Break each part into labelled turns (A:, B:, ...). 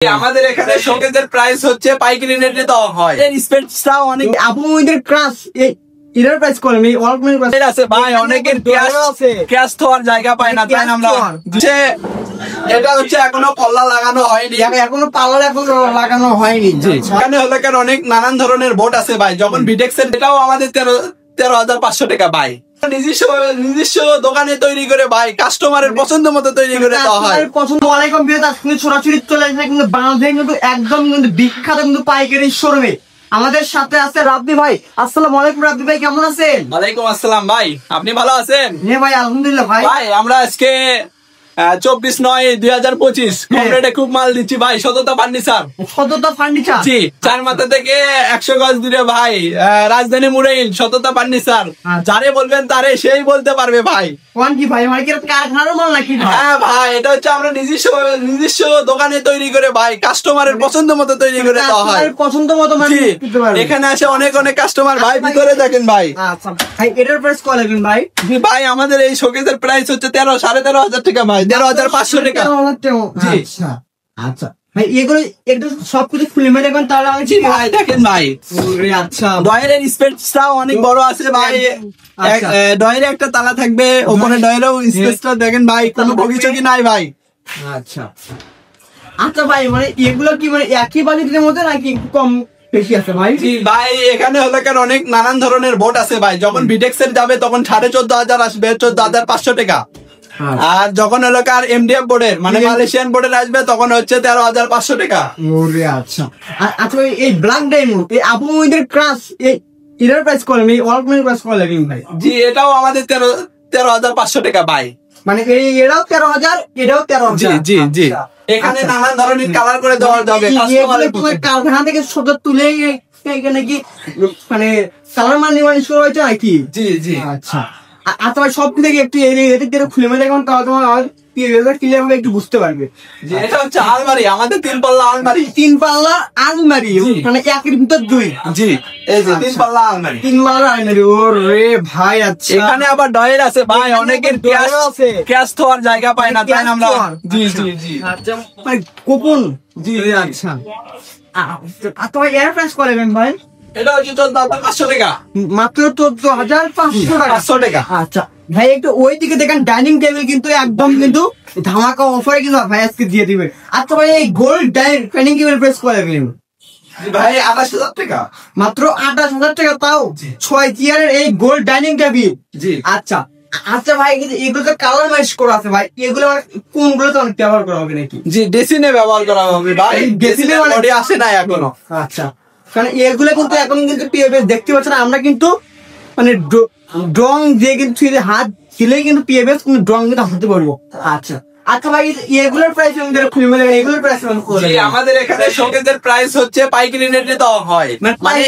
A: আমাদের এখানে শোকেজের প্রাইস হচ্ছে পাইকারি রেটে দেওয়া হয়।
B: স্পেসটাও অনেক আপুদের ক্রাশ এটার প্রাইস করেন এই অলকমের প্রাইস
A: আছে ভাই, অনেকের ক্যাশ থোয়ার জায়গা পায় না, তাই না আমরা এটা হচ্ছে এখনো পল্লা লাগানো হয়নি,
B: এখনো পাল্লা এখনো লাগানো হয়নি।
A: এখানে হলো কেন অনেক নানান ধরনের বোট আছে ভাই। যখন ভিটেক্সের এটাও আমাদের 13,500 টাকা ভাই। নিজস্ব দোকানে তৈরি করে ভাই, কাস্টমারের পছন্দ মতো তৈরি করে দেওয়া হয়।
B: পছন্দ আলাইকুম সরাসরি চলে আসে কিন্তু বাংলাদেশে কিন্তু একদম কিন্তু বিখ্যাত কিন্তু পাইকারি শোরুমে আমাদের সাথে আছে রাব্বি ভাই। আসসালামু আলাইকুম রাব্বি ভাই, কেমন আছেন?
A: ওয়ালাইকুম আসসালাম ভাই, আপনি ভালো আছেন?
B: হ্যাঁ ভাই আলহামদুলিল্লাহ। ভাই
A: আমরা আজকে 24/9/2025 কম রেটে খুব মাল দিচ্ছি ভাই। সততা ফার্নিচার জি, চার মাথা থেকে 100 গজ দূরে ভাই, রাজধানী মুরাইল সততা ফার্নিচার। যারে বলবেন তারে সেই বলতে পারবে ভাই।
B: কি ভাই মানে কি কারখানার মাল নাকি?
A: হ্যাঁ ভাই, এটা হচ্ছে আমরা নিজস্ব দোকানে তৈরি করে ভাই, কাস্টমারের পছন্দ মতো তৈরি করে দেওয়া হয়।
B: পছন্দ মতো
A: এখানে আসে অনেক কাস্টমার ভাই, ভিতরে দেখেন ভাই।
B: আচ্ছা ভাই, এটার প্রাইস কত লাগবে ভাই?
A: ভাই আমাদের এই শোকেজের প্রাইস হচ্ছে 13,500 টাকা ভাই, 13,500 টাকা।
B: আচ্ছা ভাই, এগুলো একটু সবকিছু খুলে মেরে দেখবেন তাহলে আমি
A: ভাই দেখেন ভাই।
B: আচ্ছা,
A: ডয়ের স্পেসটাও অনেক বড় আছে ভাই। ডয়ের একটা তালা থাকবে, ওপরে ডয়েরও স্পেসটা দেখেন ভাই, কোনো ভবিষ্যৎই নাই ভাই।
B: আচ্ছা আচ্ছা ভাই, মানে এগুলো কি মানে একই বাজেটের মধ্যে নাকি কম বেশি আছে ভাই?
A: জি ভাই, এখানে হলো কেন অনেক নানান ধরনের বোট আছে ভাই। যখন ভিটেক্সের যাবে তখন 14,500 আসবে, 14,500 টাকা। আর যখন হলো কার এমডিএফ বোর্ডের মানে মালয়েশিয়ান বোর্ডের আসবে তখন হচ্ছে 13,500 টাকা।
B: আচ্ছা আচ্ছা ভাই, এই ব্ল্যাক ডায়মন্ড এই আপুদের ক্রাশ এটার প্রাইস কত? এই অলকমের প্রাইস কত লাগবে ভাই?
A: জি, এটাও আমাদের 13,500 টাকা ভাই।
B: মানে এটাও 13,000, এটাও 13,000।
A: জি জি জি, এখানে নানান ধরনের কালার করে দেওয়া যাবে।
B: কারখানা থেকে সোজা তুলে এখানে কি মানে কালার মানে শুরু হয়েছে নাকি?
A: জি জি।
B: আচ্ছা আচ্ছা ভাই, সব থেকে একটু এদিক দিয়ে খুলে মেলে দেখুন, তাহলে তোমার ক্লিয়ার ভাবে একটু বুঝতে পারবে।
A: এটা হচ্ছে আলমারি, আমাদের 3 পাল্লা আলমারি।
B: 3 পাল্লা আলমারি মানে একের ভিতর 2।
A: জি, এই যে 3 পাল্লা আলমারি।
B: 3 পাল্লা আলমারি, ওরে ভাই। আচ্ছা,
A: এখানে আবার ডয়ের আছে ভাই, অনেকের ক্যাশ থোয়ার জায়গা পায় না, তাই না আমরা। জি জি জি।
B: আচ্ছা ভাই, কোপন।
A: জি আচ্ছা।
B: আচ্ছা ভাই, এর প্রাইস কত নেবেন ভাই?
A: এটা হচ্ছে 14,500 টাকা
B: মাত্র। 14,500 টাকা। আচ্ছা ভাই, একটু ওই দিকে দেখেন, ডাইনিং টেবিল কিন্তু একদম কিন্তু ধামাকা অফারে কিন্তু ভাই আজকে দিয়ে দিবে। আচ্ছা ভাই, এই গোল্ড ডাইনিং টেবিল প্রাইস কত নেবেন
A: ভাই? 28,000 টাকা।
B: মাত্র 28,000 টাকা, তাও 6 চেয়ারের এই গোল্ড ডাইনিং টেবিল।
A: জি
B: আচ্ছা আচ্ছা ভাই, এগুলো তো কালার ম্যাচ করা আছে ভাই, এগুলো কোনগুলো তো অনেক ব্যবহার করা হবে নাকি?
A: জি, ডেসিনে ব্যবহার করা হবে ভাই, ডেসিনে বডি আসে না এখনো।
B: আচ্ছা, কারণ এগুলো কিন্তু এখন কিন্তু দেখতে পাচ্ছেন আমরা কিন্তু মানে ড্রং দিয়ে কিন্তু হাত দিলেই কিন্তু পিএফএস কিন্তু ড্রং কিন্তু হাতে পারবো। আচ্ছা আচ্ছা ভাই, এগুলোর প্রাইস এগুলোর প্রাইস
A: আমাদের এখানে শোকেজের প্রাইস হচ্ছে পাইকারি রেটে দেওয়া হয়। মানে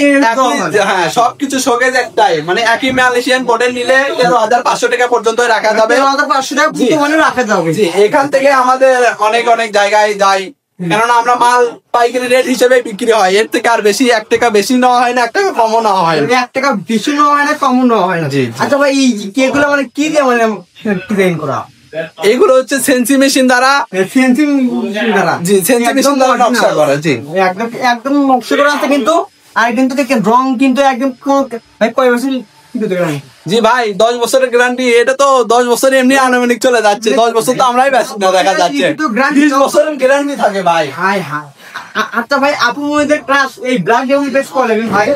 A: হ্যাঁ, সবকিছু শোকেজ একটাই, মানে একই মালয়েশিয়ান বোর্ডের নিলে 13,500 টাকা পর্যন্ত রাখা যাবে।
B: 13,500 টাকা রাখা যাবে।
A: জি, এখান থেকে আমাদের অনেক জায়গায় যাই, কেননা আমরা মাল পাইকারি রেট হিসেবে বিক্রি হয়। এর থেকে আর বেশি 1 টাকা বেশি নেওয়া হয় না, 1 টাকা কমও নেওয়া হয় না।
B: 1 টাকা বেশি নেওয়া হয় না, কমও নেওয়া হয় না। আচ্ছা ভাই, এগুলো মানে কি দিয়ে মানে ডিজাইন করা?
A: এগুলো হচ্ছে সেন্সি মেশিন দ্বারা। জি, সেন্সি মেশিন দ্বারা নকশা করা। জি,
B: একদম নকশা করা আছে কিন্তু। আর কিন্তু রং কিন্তু একদম ভাই কয় বছর?
A: জি ভাই, 10 বছরের গ্যারান্টি। এটা তো 10 বছর এমনি আনুমানিক চলে যাচ্ছে, 10 বছর তো আমরাই ব্যস্ত দেখা যাচ্ছে। 20 বছরের গ্যারান্টি থাকে ভাই।
B: আচ্ছা ভাই, আপুদের ক্লাস এই ব্ল্যাক ডায়মন্ড বেশ কত লাগবে ভাই?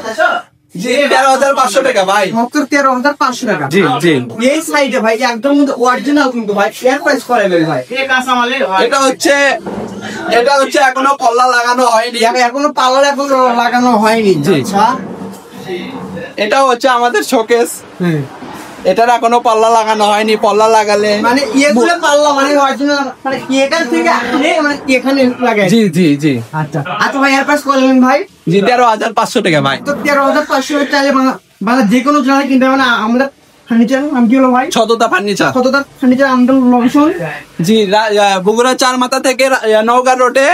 A: জি, 13,500 টাকা ভাই।
B: মাত্র 13,500 টাকা।
A: জি জি।
B: এই সাইডে ভাই একদম কিন্তু অরিজিনাল কিন্তু ভাই, এর প্রাইস কত লাগবে ভাই?
A: এটা হচ্ছে এখনো পল্লা লাগানো হয়নি,
B: এখনো পাল্লা এখনো লাগানো হয়নি। আচ্ছা,
A: এটা হচ্ছে আমাদের শোকেস। এটার এখনো পাল্লা লাগানো হয়নি, পাল্লা লাগালে
B: মানে এগুলো পাল্লা মানে অরিজিনাল মানে এখান থেকে মানে এখানে লাগায়।
A: জি জি জি।
B: আচ্ছা আচ্ছা ভাই, এর প্রাইস কত লাগবে ভাই?
A: জি, 13,500 টাকা ভাই।
B: তো 13,500 চাইলে বাংলা যে কোনো জায়গায় কিনতে হবে না। আমাদের ফার্নিচার নাম কি হলো ভাই?
A: সততা ফার্নিচার।
B: সততা ফার্নিচার আমাদের লোকেশন।
A: জি, বগুড়া 4 মাথা থেকে নওগাঁ রোডে,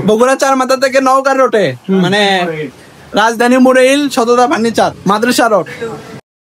A: বগুড়া 4 মাথা থেকে নওগাঁ রোডে, মানে রাজধানী মুরাইল সততা ফার্নিচার, মাদ্রাসা রোড।